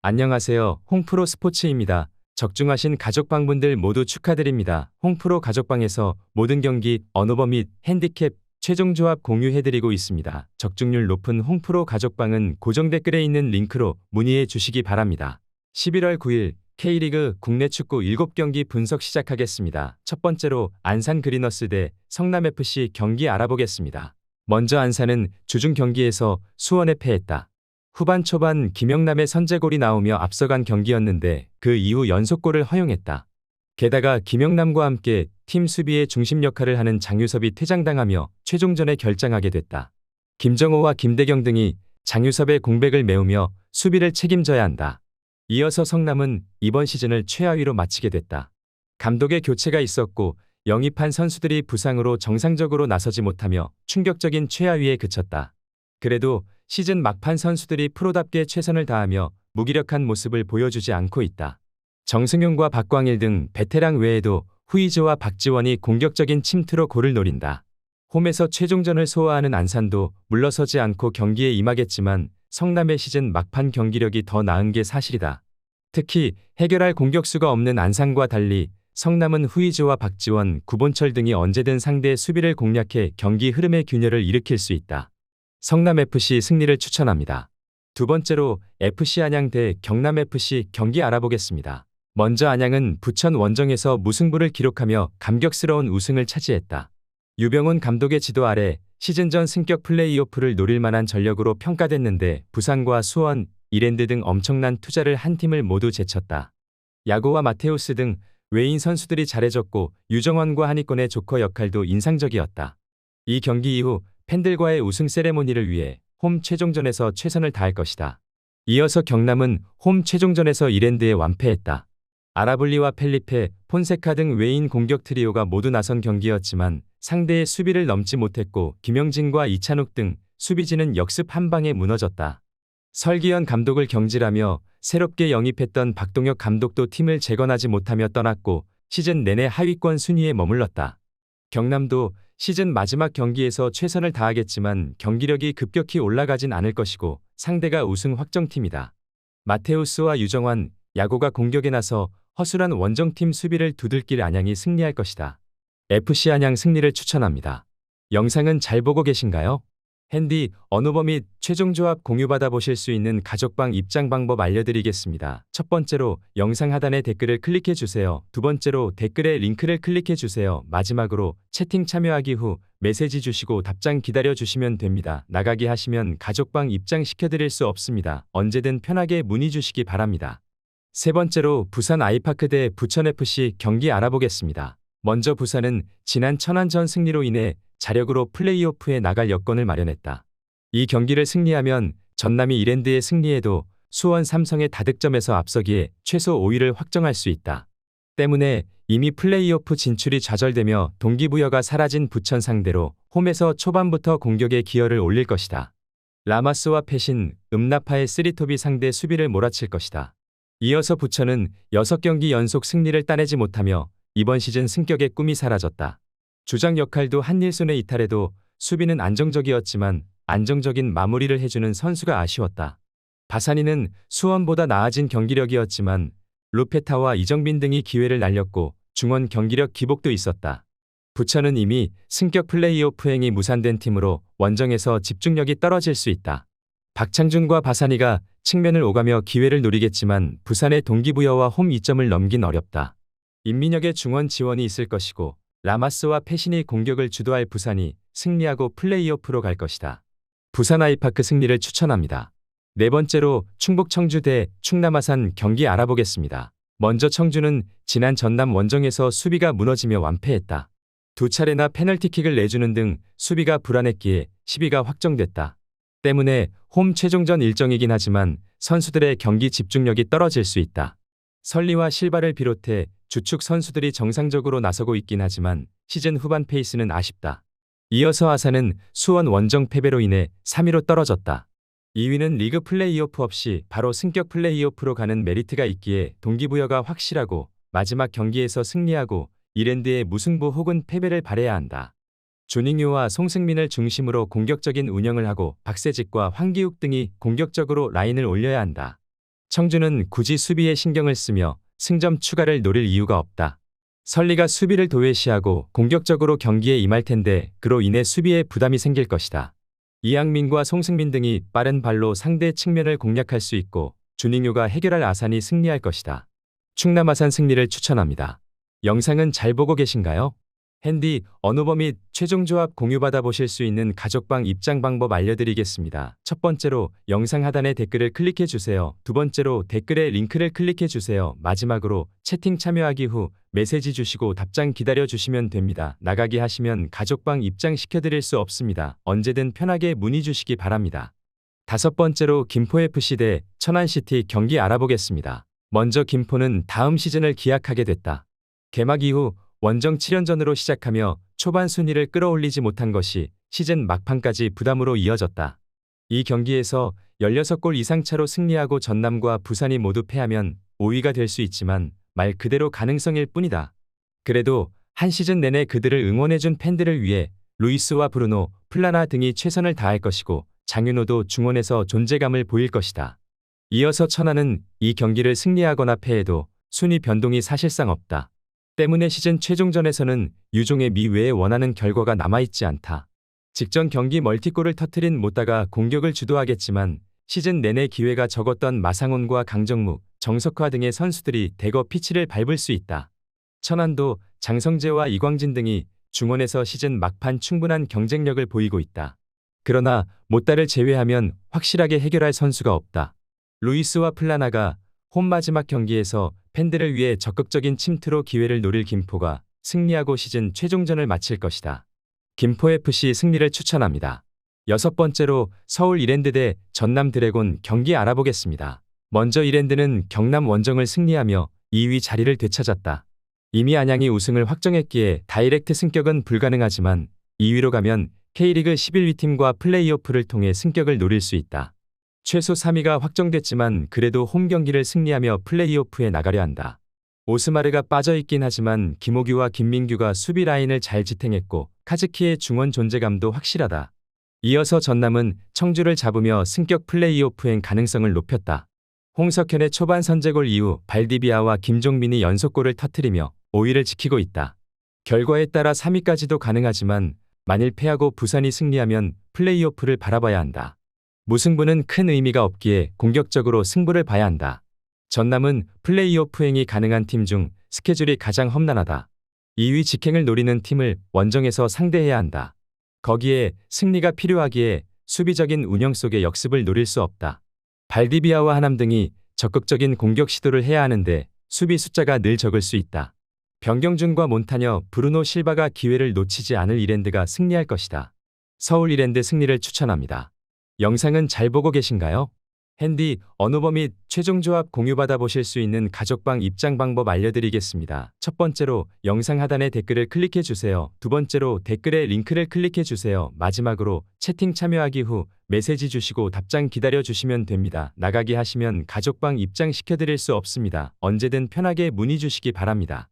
안녕하세요. 홍프로 스포츠입니다. 적중하신 가족방분들 모두 축하드립니다. 홍프로 가족방에서 모든 경기, 언오버 및 핸디캡, 최종 조합 공유해드리고 있습니다. 적중률 높은 홍프로 가족방은 고정 댓글에 있는 링크로 문의해 주시기 바랍니다. 11월 9일 K리그 국내 축구 7경기 분석 시작하겠습니다. 첫 번째로 안산 그리너스 대 성남FC 경기 알아보겠습니다. 먼저 안산은 주중 경기에서 수원에 패했다. 후반 초반 김영남의 선제골이 나오며 앞서간 경기였는데 그 이후 연속골을 허용했다. 게다가 김영남과 함께 팀 수비의 중심 역할을 하는 장유섭이 퇴장당하며 최종전에 결장하게 됐다. 김정호와 김대경 등이 장유섭의 공백을 메우며 수비를 책임져야 한다. 이어서 성남은 이번 시즌을 최하위로 마치게 됐다. 감독의 교체가 있었고 영입한 선수들이 부상으로 정상적으로 나서지 못하며 충격적인 최하위에 그쳤다. 그래도 시즌 막판 선수들이 프로답게 최선을 다하며 무기력한 모습을 보여주지 않고 있다. 정승용과 박광일 등 베테랑 외에도 후이즈와 박지원이 공격적인 침투로 골을 노린다. 홈에서 최종전을 소화하는 안산도 물러서지 않고 경기에 임하겠지만 성남의 시즌 막판 경기력이 더 나은 게 사실이다. 특히 해결할 공격수가 없는 안산과 달리 성남은 후이즈와 박지원, 구본철 등이 언제든 상대의 수비를 공략해 경기 흐름의 균열을 일으킬 수 있다. 성남FC 승리를 추천합니다. 두 번째로 FC 안양 대 경남FC 경기 알아보겠습니다. 먼저 안양은 부천 원정에서 무승부를 기록하며 감격스러운 우승을 차지했다. 유병훈 감독의 지도 아래 시즌 전 승격 플레이오프를 노릴 만한 전력으로 평가됐는데 부산과 수원, 이랜드 등 엄청난 투자를 한 팀을 모두 제쳤다. 야고와 마테우스 등 외인 선수들이 잘해줬고 유정원과 한희권의 조커 역할도 인상적이었다. 이 경기 이후 팬들과의 우승 세레모니를 위해 홈 최종전에서 최선을 다할 것이다. 이어서 경남은 홈 최종전에서 이랜드에 완패했다. 아라블리와 펠리페, 폰세카 등 외인 공격 트리오가 모두 나선 경기였지만 상대의 수비를 넘지 못했고 김영진과 이찬욱 등 수비진은 역습 한 방에 무너졌다. 설기현 감독을 경질하며 새롭게 영입했던 박동혁 감독도 팀을 재건하지 못하며 떠났고 시즌 내내 하위권 순위에 머물렀다. 경남도 시즌 마지막 경기에서 최선을 다하겠지만 경기력이 급격히 올라가진 않을 것이고 상대가 우승 확정팀이다. 마테우스와 유정환, 야고가 공격에 나서 허술한 원정팀 수비를 두들길 안양이 승리할 것이다. FC 안양 승리를 추천합니다. 영상은 잘 보고 계신가요? 핸디, 언오버 및 최종 조합 공유받아 보실 수 있는 가족방 입장 방법 알려드리겠습니다. 첫 번째로 영상 하단에 댓글을 클릭해 주세요. 두 번째로 댓글에 링크를 클릭해 주세요. 마지막으로 채팅 참여하기 후 메시지 주시고 답장 기다려 주시면 됩니다. 나가기 하시면 가족방 입장 시켜드릴 수 없습니다. 언제든 편하게 문의 주시기 바랍니다. 세 번째로 부산 아이파크 대 부천FC 경기 알아보겠습니다. 먼저 부산은 지난 천안전 승리로 인해 자력으로 플레이오프에 나갈 여건을 마련했다. 이 경기를 승리하면 전남이 이랜드의 승리에도 수원 삼성의 다득점에서 앞서기에 최소 5위를 확정할 수 있다. 때문에 이미 플레이오프 진출이 좌절되며 동기부여가 사라진 부천 상대로 홈에서 초반부터 공격에 기여를 올릴 것이다. 라마스와 패신, 음나파의 쓰리톱이 상대 수비를 몰아칠 것이다. 이어서 부천은 6경기 연속 승리를 따내지 못하며 이번 시즌 승격의 꿈이 사라졌다. 주장 역할도 한일손의 이탈에도 수비는 안정적이었지만 안정적인 마무리를 해주는 선수가 아쉬웠다. 바사니는 수원보다 나아진 경기력이었지만 루페타와 이정빈 등이 기회를 날렸고 중원 경기력 기복도 있었다. 부천은 이미 승격 플레이오프행이 무산된 팀으로 원정에서 집중력이 떨어질 수 있다. 박창준과 바사니가 측면을 오가며 기회를 노리겠지만 부산의 동기부여와 홈 이점을 넘긴 어렵다. 임민혁의 중원 지원이 있을 것이고 라마스와 패신이 공격을 주도할 부산이 승리하고 플레이오프로 갈 것이다. 부산 아이파크 승리를 추천합니다. 네 번째로 충북 청주 대 충남 아산 경기 알아보겠습니다. 먼저 청주는 지난 전남 원정에서 수비가 무너지며 완패했다. 두 차례나 페널티킥을 내주는 등 수비가 불안했기에 10위가 확정됐다. 때문에 홈 최종전 일정이긴 하지만 선수들의 경기 집중력이 떨어질 수 있다. 설리와 실바를 비롯해 주축 선수들이 정상적으로 나서고 있긴 하지만 시즌 후반 페이스는 아쉽다. 이어서 아산은 수원 원정 패배로 인해 3위로 떨어졌다. 2위는 리그 플레이오프 없이 바로 승격 플레이오프로 가는 메리트가 있기에 동기부여가 확실하고 마지막 경기에서 승리하고 이랜드의 무승부 혹은 패배를 바라야 한다. 조닝유와 송승민을 중심으로 공격적인 운영을 하고 박세직과 황기욱 등이 공격적으로 라인을 올려야 한다. 청주는 굳이 수비에 신경을 쓰며 승점 추가를 노릴 이유가 없다. 설리가 수비를 도외시하고 공격적으로 경기에 임할 텐데 그로 인해 수비에 부담이 생길 것이다. 이양민과 송승민 등이 빠른 발로 상대 측면을 공략할 수 있고 주닝요가 해결할 아산이 승리할 것이다. 충남 아산 승리를 추천합니다. 영상은 잘 보고 계신가요? 핸디, 언어버 및 최종 조합 공유받아 보실 수 있는 가족방 입장 방법 알려드리겠습니다. 첫 번째로 영상 하단에 댓글을 클릭해 주세요. 두 번째로 댓글에 링크를 클릭해 주세요. 마지막으로 채팅 참여하기 후 메시지 주시고 답장 기다려 주시면 됩니다. 나가기 하시면 가족방 입장 시켜드릴 수 없습니다. 언제든 편하게 문의 주시기 바랍니다. 다섯 번째로 김포FC 대 천안시티 경기 알아보겠습니다. 먼저 김포는 다음 시즌을 기약하게 됐다. 개막 이후 원정 7연전으로 시작하며 초반 순위를 끌어올리지 못한 것이 시즌 막판까지 부담으로 이어졌다. 이 경기에서 16골 이상 차로 승리하고 전남과 부산이 모두 패하면 5위가 될 수 있지만 말 그대로 가능성일 뿐이다. 그래도 한 시즌 내내 그들을 응원해준 팬들을 위해 루이스와 브루노, 플라나 등이 최선을 다할 것이고 장윤호도 중원에서 존재감을 보일 것이다. 이어서 천안은 이 경기를 승리하거나 패해도 순위 변동이 사실상 없다. 때문에 시즌 최종전에서는 유종의 미외에 원하는 결과가 남아있지 않다. 직전 경기 멀티골을 터뜨린 못다가 공격을 주도하겠지만 시즌 내내 기회가 적었던 마상훈과 강정묵, 정석화 등의 선수들이 대거 피치를 밟을 수 있다. 천안도 장성재와 이광진 등이 중원에서 시즌 막판 충분한 경쟁력을 보이고 있다. 그러나 못다를 제외하면 확실하게 해결할 선수가 없다. 루이스와 플라나가 홈 마지막 경기에서 팬들을 위해 적극적인 침투로 기회를 노릴 김포가 승리하고 시즌 최종전을 마칠 것이다. 김포FC 승리를 추천합니다. 여섯 번째로 서울 이랜드 대 전남 드래곤 경기 알아보겠습니다. 먼저 이랜드는 경남 원정을 승리하며 2위 자리를 되찾았다. 이미 안양이 우승을 확정했기에 다이렉트 승격은 불가능하지만 2위로 가면 K리그 11위 팀과 플레이오프를 통해 승격을 노릴 수 있다. 최소 3위가 확정됐지만 그래도 홈 경기를 승리하며 플레이오프에 나가려 한다. 오스마르가 빠져있긴 하지만 김호규와 김민규가 수비 라인을 잘 지탱했고 카즈키의 중원 존재감도 확실하다. 이어서 전남은 청주를 잡으며 승격 플레이오프행 가능성을 높였다. 홍석현의 초반 선제골 이후 발디비아와 김종민이 연속골을 터뜨리며 5위를 지키고 있다. 결과에 따라 3위까지도 가능하지만 만일 패하고 부산이 승리하면 플레이오프를 바라봐야 한다. 무승부는 큰 의미가 없기에 공격적으로 승부를 봐야 한다. 전남은 플레이오프행이 가능한 팀 중 스케줄이 가장 험난하다. 2위 직행을 노리는 팀을 원정에서 상대해야 한다. 거기에 승리가 필요하기에 수비적인 운영 속의 역습을 노릴 수 없다. 발디비아와 하남 등이 적극적인 공격 시도를 해야 하는데 수비 숫자가 늘 적을 수 있다. 변경준과 몬타녀, 브루노 실바가 기회를 놓치지 않을 이랜드가 승리할 것이다. 서울 이랜드 승리를 추천합니다. 영상은 잘 보고 계신가요? 핸디, 언어버 및 최종 조합 공유받아 보실 수 있는 가족방 입장 방법 알려드리겠습니다. 첫 번째로 영상 하단에 댓글을 클릭해 주세요. 두 번째로 댓글에 링크를 클릭해 주세요. 마지막으로 채팅 참여하기 후 메시지 주시고 답장 기다려 주시면 됩니다. 나가기 하시면 가족방 입장 시켜드릴 수 없습니다. 언제든 편하게 문의 주시기 바랍니다.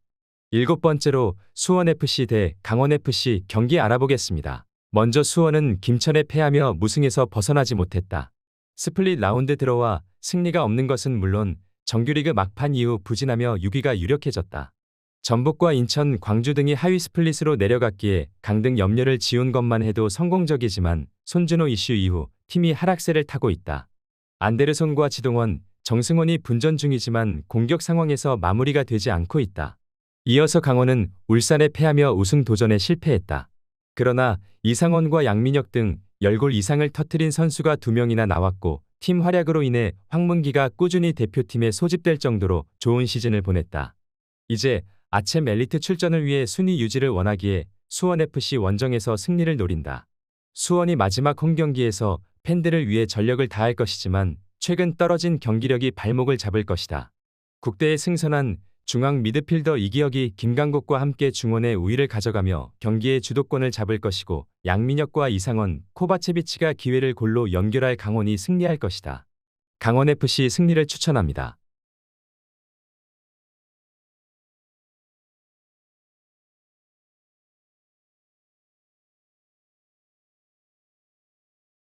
일곱 번째로 수원FC 대 강원FC 경기 알아보겠습니다. 먼저 수원은 김천에 패하며 무승에서 벗어나지 못했다. 스플릿 라운드 들어와 승리가 없는 것은 물론 정규리그 막판 이후 부진하며 6위가 유력해졌다. 전북과 인천, 광주 등이 하위 스플릿으로 내려갔기에 강등 염려를 지운 것만 해도 성공적이지만 손준호 이슈 이후 팀이 하락세를 타고 있다. 안데르손과 지동원, 정승원이 분전 중이지만 공격 상황에서 마무리가 되지 않고 있다. 이어서 강원은 울산에 패하며 우승 도전에 실패했다. 그러나 이상원과 양민혁 등 10골 이상을 터뜨린 선수가 2명이나 나왔고 팀 활약으로 인해 황문기가 꾸준히 대표팀에 소집될 정도로 좋은 시즌을 보냈다. 이제 아챔 엘리트 출전을 위해 순위 유지를 원하기에 수원FC 원정에서 승리를 노린다. 수원이 마지막 홈경기에서 팬들을 위해 전력을 다할 것이지만 최근 떨어진 경기력이 발목을 잡을 것이다. 국대에 승선한 중앙 미드필더 이기혁이 김강국과 함께 중원의 우위를 가져가며 경기의 주도권을 잡을 것이고 양민혁과 이상원, 코바체비치가 기회를 골로 연결할 강원이 승리할 것이다. 강원FC 승리를 추천합니다.